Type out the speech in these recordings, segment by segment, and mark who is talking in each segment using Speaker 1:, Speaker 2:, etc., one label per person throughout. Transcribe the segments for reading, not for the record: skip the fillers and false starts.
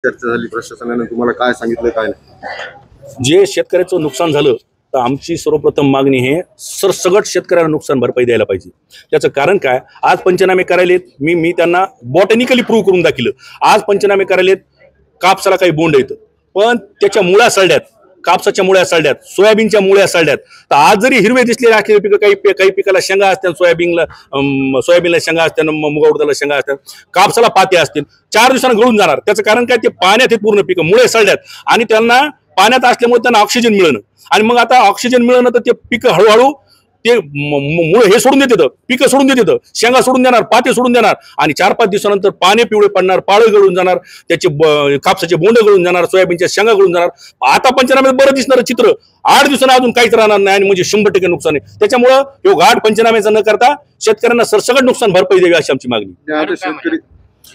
Speaker 1: चर्चा झाली, प्रशासनाने तुम्हाला काय सांगितलं काय नाही?
Speaker 2: जे शेतकऱ्याचं नुकसान झालं तर आमची सर्वप्रथम मागणी हे सरसगट शेतकऱ्याला नुकसान भरपाई द्यायला पाहिजे। त्याचं कारण काय, आज पंचनामे करायलेत, मी त्यांना बॉटॅनिकली प्रूव्ह करून दाखवलं। आज पंचनामे करायलेत, कापसाला काही बोंड येतं पण त्याच्या मुळ्या सळल्यात, कापसाच्या मुळ्या सळल्यात, सोयाबीनच्या मुळ्या सळल्यात। तर आज जरी हिरवे दिसलेले असले पिकं, काही पिकाला शेंगा असतात, सोयाबीनला शेंगा असतात, मुगा उडदाला शेंगा असतात, कापसाला पाते असतील, 4 दिवसांना गळून जाणार। त्याचं कारण काय, ते पाण्यात हे पूर्ण पिकं मुळे सळल्यात आणि त्यांना पाण्यात असल्यामुळे त्यांना ऑक्सिजन मिळणं, आणि मग आता ऑक्सिजन मिळणं तर ते पिकं हळूहळू ते मुळे हे सोडून देतात, पिकं सोडून देतात, शेंगा सोडून देणार, पाते सोडून देणार, आणि 4-5 दिवसानंतर पाने पिवळे पडणार, पाळं गळून जाणार, त्याचे कापसाचे बोंड गळून जाणार, सोयाबीनच्या शेंगा गळून जाणार। आता पंचनाम्यात बरं दिसणारं चित्र 8 दिवसांना अजून काहीच राहणार नाही, आणि म्हणजे 100% नुकसान आहे। त्याच्यामुळं हे घाट पंचनाम्याचा न करता शेतकऱ्यांना सरसकट नुकसान भरपाई द्यावी अशी आमची मागणी।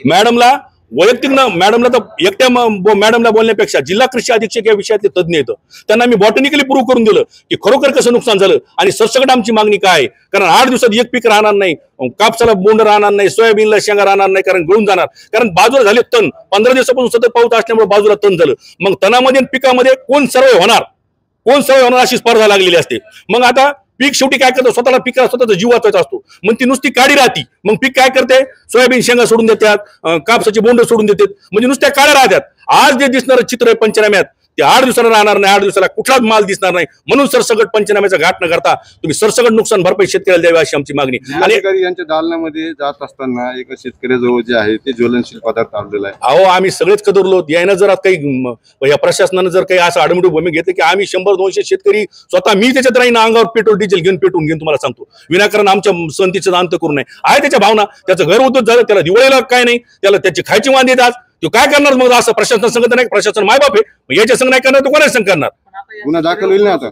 Speaker 2: मॅडमला वैयक्तिक मॅडमला तर एकट्या मॅडमला बोलण्यापेक्षा जिल्हा कृषी अधीक्षक या विषयातले तज्ज्ञ येतं, त्यांना मी बॉटॅनिकली प्रूव्ह करून दिलं की खरोखर कसं नुकसान झालं आणि सरसकट आमची मागणी काय आहे। कारण 8 दिवसात एक पीक राहणार नाही, कापसाला बोंड राहणार नाही, सोयाबीनला शेंगा राहणार नाही, कारण गळून जाणार। कारण बाजूला झाले तण, 15 दिवसापासून सतत पाऊस असल्यामुळे बाजूला तण झालं, मग तणामध्ये पिकामध्ये कोण सर्व होणार अशी स्पर्धा लागलेली असते। मग आता पीक शेवटी काय करतो, स्वतःला पिकाला स्वतःचा जीव वाचवायचा असतो, मग ती नुसती काळी राहती, मग पीक काय करते, सोयाबीन शेंगा सोडून देतात, कापसाचे बोंड सोडून देतात, म्हणजे नुसत्या काळ्या राहतात। आज जे दिसणारं चित्र आहे पंचनाम्यात ते 8 दिवसाला राहणार नाही, 8 दिवसाला कुठलाच माल दिसणार नाही। म्हणून सरसकट पंचनाम्याचा घाट न करता तुम्ही सरसकट नुकसान भरपाई शेतकऱ्याला द्यावी अशी आमची मागणी।
Speaker 1: आणि यांच्या दालनामध्ये जात असताना एका शेतकऱ्याजवळ जे आहे ते ज्वलनशील पदार्थ आणलेला आहे।
Speaker 2: अहो आम्ही सगळेच कदरलो, यायनं जर काही या प्रशासनानं जर काही असं आडमुठी भूमिका घेतली की आम्ही 100-200 शेतकरी स्वतः मी त्याच्यात राहीन, अंगावर पेट्रोल डिझेल घेऊन पेटून तुम्हाला सांगतो, विनाकारण आमच्या संतीचा अंत करू नये। आहे त्याच्या भावना, त्याचं घर उद्योग झालं, त्याला दिवाळीला काय नाही, त्याला त्याची खायची वांदे येतात, तो काय करणार मग? असं प्रशासन संगत नाही, प्रशासन मायबाप आहे, मग याच्या संग नाही करणार तर कोणाच्या संग करणार?
Speaker 1: गुन्हा दाखल होईल ना आता?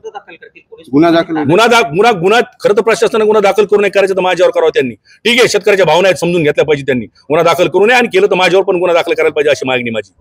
Speaker 2: गुन्हा खरं तर प्रशासनाने गुन्हा दाखल करू नये, करायचं तर माझ्यावर करावं त्यांनी। ठीक आहे, शेतकऱ्याच्या भावना आहेत, समजून घेतल्या पाहिजे त्यांनी, गुन्हा दाखल करू नये, आणि केलं तर माझ्यावर पण गुन्हा दाखल करायला पाहिजे अशी मागणी माझी।